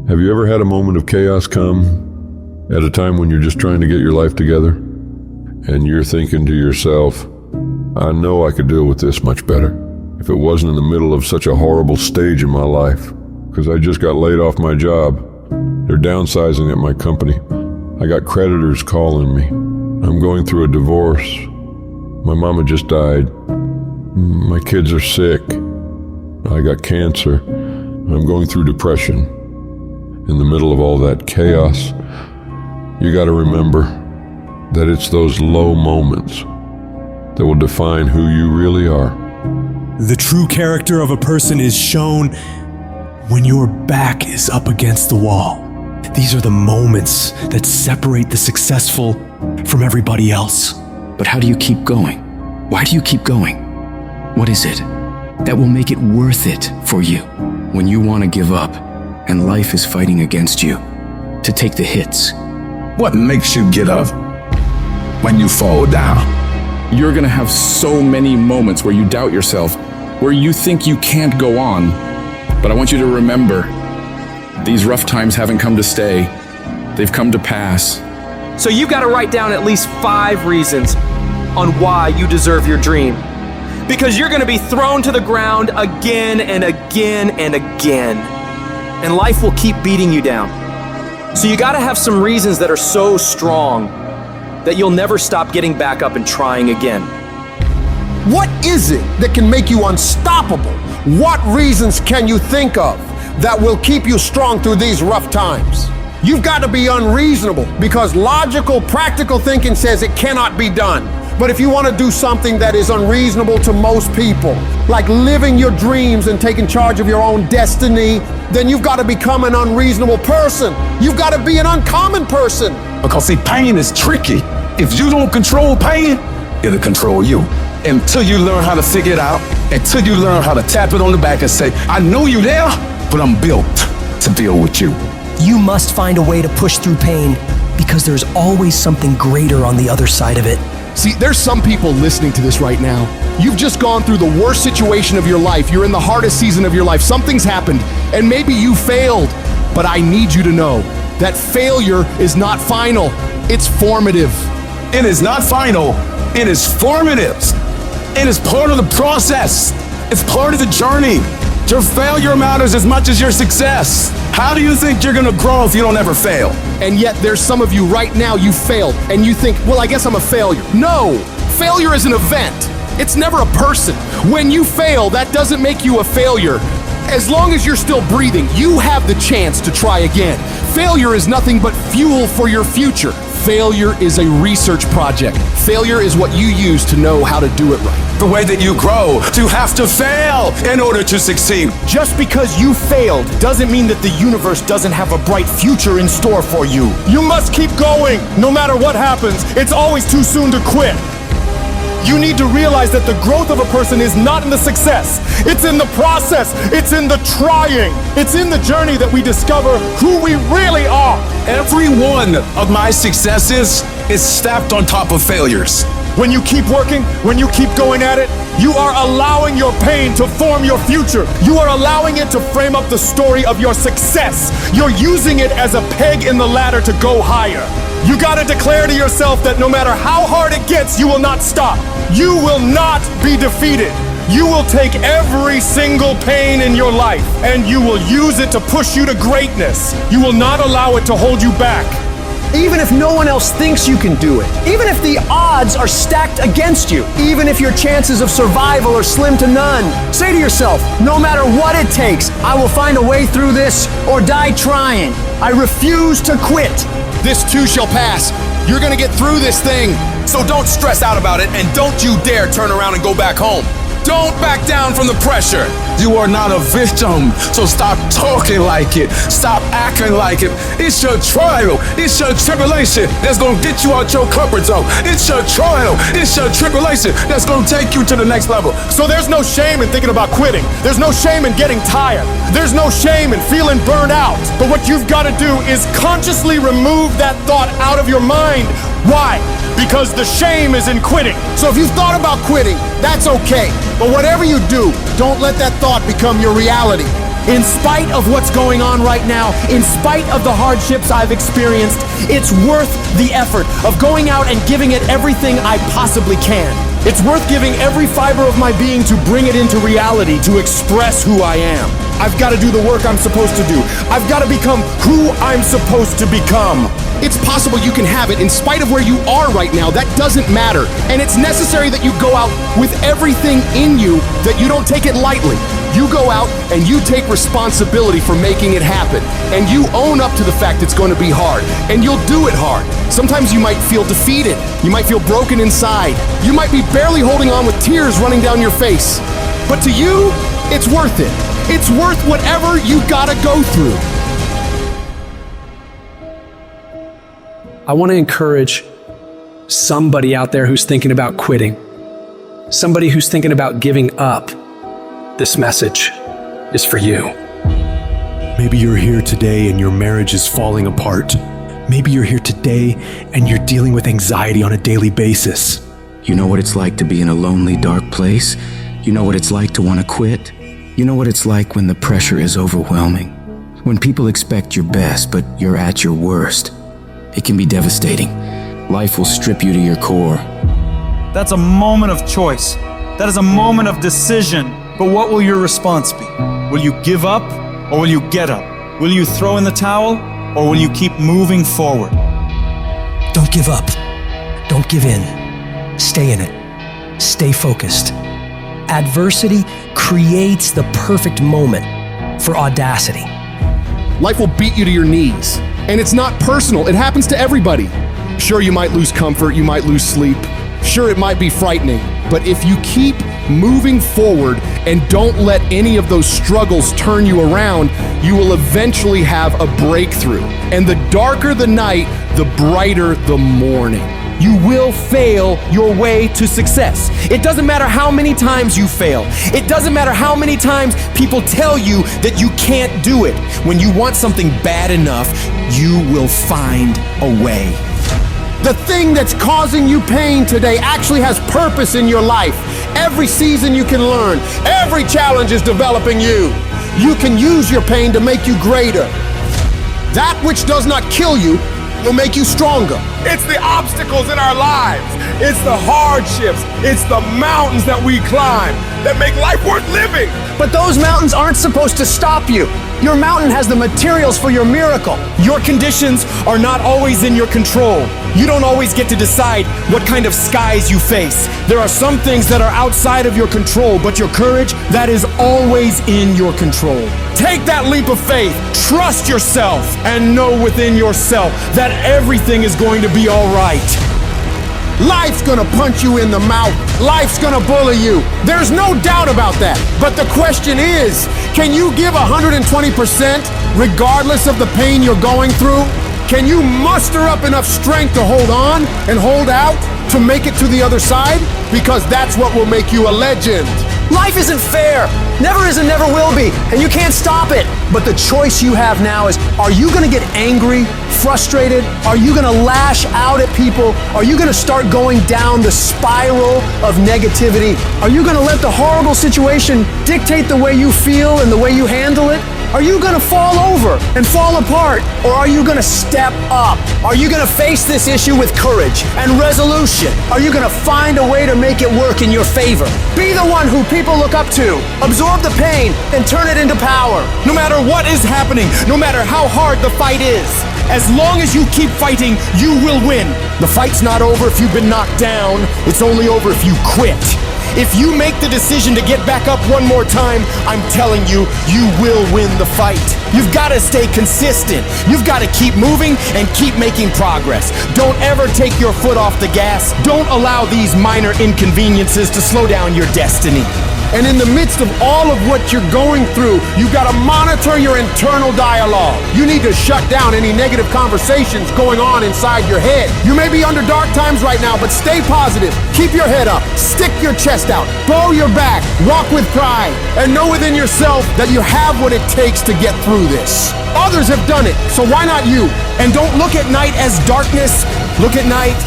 Have you ever had a moment of chaos come at a time when you're just trying to get your life together? And you're thinking to yourself, I know I could deal with this much better if it wasn't in the middle of such a horrible stage in my life, because I just got laid off my job. They're downsizing at my company. I got creditors calling me. I'm going through a divorce. My mama just died. My kids are sick. I got cancer. I'm going through depression. In the middle of all that chaos, you got to remember that it's those low moments that will define who you really are. The true character of a person is shown when your back is up against the wall. These are the moments that separate the successful from everybody else. But how do you keep going? Why do you keep going? What is it that will make it worth it for you when you want to give up and life is fighting against you to take the hits? What makes you get up when you fall down? You're gonna have so many moments where you doubt yourself, where you think you can't go on. But I want you to remember, these rough times haven't come to stay. They've come to pass. So you've got to write down at least 5 reasons on why you deserve your dream. Because you're gonna be thrown to the ground again and again and again. And life will keep beating you down. So you gotta have some reasons that are so strong that you'll never stop getting back up and trying again. What is it that can make you unstoppable? What reasons can you think of that will keep you strong through these rough times? You've got to be unreasonable because logical, practical thinking says it cannot be done. But if you want to do something that is unreasonable to most people, like living your dreams and taking charge of your own destiny, then you've got to become an unreasonable person. You've got to be an uncommon person. Because see, pain is tricky. If you don't control pain, it'll control you. Until you learn how to figure it out, until you learn how to tap it on the back and say, I know you there, but I'm built to deal with you. You must find a way to push through pain because there's always something greater on the other side of it. See, there's some people listening to this right now. You've just gone through the worst situation of your life. You're in the hardest season of your life. Something's happened, and maybe you failed. But I need you to know that failure is not final. It's formative. It is not final. It is formative. It is part of the process. It's part of the journey. Your failure matters as much as your success. How do you think you're gonna grow if you don't ever fail? And yet there's some of you right now, you failed, and you think, well, I guess I'm a failure. No, failure is an event. It's never a person. When you fail, that doesn't make you a failure. As long as you're still breathing, you have the chance to try again. Failure is nothing but fuel for your future. Failure is a research project. Failure is what you use to know how to do it right. The way that you grow, you have to fail in order to succeed. Just because you failed doesn't mean that the universe doesn't have a bright future in store for you. You must keep going. No matter what happens, it's always too soon to quit. You need to realize that the growth of a person is not in the success. It's in the process. It's in the trying. It's in the journey that we discover who we really are. Every one of my successes is stacked on top of failures. When you keep working, when you keep going at it, you are allowing your pain to form your future. You are allowing it to frame up the story of your success. You're using it as a peg in the ladder to go higher. You gotta declare to yourself that no matter how hard it gets, you will not stop. You will not be defeated. You will take every single pain in your life and you will use it to push you to greatness. You will not allow it to hold you back. Even if no one else thinks you can do it, even if the odds are stacked against you, even if your chances of survival are slim to none, say to yourself, no matter what it takes, I will find a way through this or die trying. I refuse to quit. This too shall pass. You're gonna get through this thing. So don't stress out about it and don't you dare turn around and go back home. Don't back down from the pressure. You are not a victim, so stop talking like it. Stop acting like it. It's your trial. It's your tribulation that's gonna get you out your comfort zone. It's your trial. It's your tribulation that's gonna take you to the next level. So there's no shame in thinking about quitting. There's no shame in getting tired. There's no shame in feeling burned out. But what you've got to do is consciously remove that thought out of your mind. Why? Because the shame is in quitting. So if you've thought about quitting, that's okay. But whatever you do, don't let that thought become your reality. In spite of what's going on right now, in spite of the hardships I've experienced, it's worth the effort of going out and giving it everything I possibly can. It's worth giving every fiber of my being to bring it into reality, to express who I am. I've got to do the work I'm supposed to do. I've got to become who I'm supposed to become. It's possible you can have it in spite of where you are right now. That doesn't matter. And it's necessary that you go out with everything in you, that you don't take it lightly. You go out and you take responsibility for making it happen. And you own up to the fact it's going to be hard. And you'll do it hard. Sometimes you might feel defeated. You might feel broken inside. You might be barely holding on with tears running down your face. But to you, it's worth it. It's worth whatever you gotta go through. I want to encourage somebody out there who's thinking about quitting, somebody who's thinking about giving up. This message is for you. Maybe you're here today and your marriage is falling apart. Maybe you're here today and you're dealing with anxiety on a daily basis. You know what it's like to be in a lonely, dark place? You know what it's like to want to quit? You know what it's like when the pressure is overwhelming? When people expect your best, but you're at your worst? It can be devastating. Life will strip you to your core. That's a moment of choice. That is a moment of decision. But what will your response be? Will you give up or will you get up? Will you throw in the towel or will you keep moving forward? Don't give up. Don't give in. Stay in it. Stay focused. Adversity creates the perfect moment for audacity. Life will beat you to your knees. And it's not personal. It happens to everybody. Sure, you might lose comfort. You might lose sleep. Sure, it might be frightening. But if you keep moving forward and don't let any of those struggles turn you around, you will eventually have a breakthrough. And the darker the night, the brighter the morning. You will fail your way to success. It doesn't matter how many times you fail. It doesn't matter how many times people tell you that you can't do it. When you want something bad enough, you will find a way. The thing that's causing you pain today actually has purpose in your life. Every season you can learn. Every challenge is developing you. You can use your pain to make you greater. That which does not kill you will make you stronger. It's the obstacles in our lives. It's the hardships. It's the mountains that we climb that make life worth living. But those mountains aren't supposed to stop you. Your mountain has the materials for your miracle. Your conditions are not always in your control. You don't always get to decide what kind of skies you face. There are some things that are outside of your control, but your courage, that is always in your control. Take that leap of faith, trust yourself, and know within yourself that everything is going to be all right. Life's gonna punch you in the mouth. Life's gonna bully you. There's no doubt about that. But the question is, can you give 120% regardless of the pain you're going through? Can you muster up enough strength to hold on and hold out to make it to the other side? Because that's what will make you a legend. Life isn't fair. Never is and never will be, and you can't stop it. But the choice you have now is, are you gonna get angry, frustrated? Are you gonna lash out at people? Are you gonna start going down the spiral of negativity? Are you gonna let the horrible situation dictate the way you feel and the way you handle it? Are you gonna fall over and fall apart? Or are you gonna step up? Are you gonna face this issue with courage and resolution? Are you gonna find a way to make it work in your favor? Be the one who people look up to. Absorb the pain and turn it into power. No matter what is happening, no matter how hard the fight is, as long as you keep fighting, you will win. The fight's not over if you've been knocked down. It's only over if you quit. If you make the decision to get back up one more time, I'm telling you, you will win the fight. You've got to stay consistent. You've got to keep moving and keep making progress. Don't ever take your foot off the gas. Don't allow these minor inconveniences to slow down your destiny. And in the midst of all of what you're going through, you've got to monitor your internal dialogue. You need to shut down any negative conversations going on inside your head. You may be under dark times right now, but stay positive. Keep your head up. Stick your chest out. Bow your back. Walk with pride. And know within yourself that you have what it takes to get through this. Others have done it, so why not you? And don't look at night as darkness. Look at night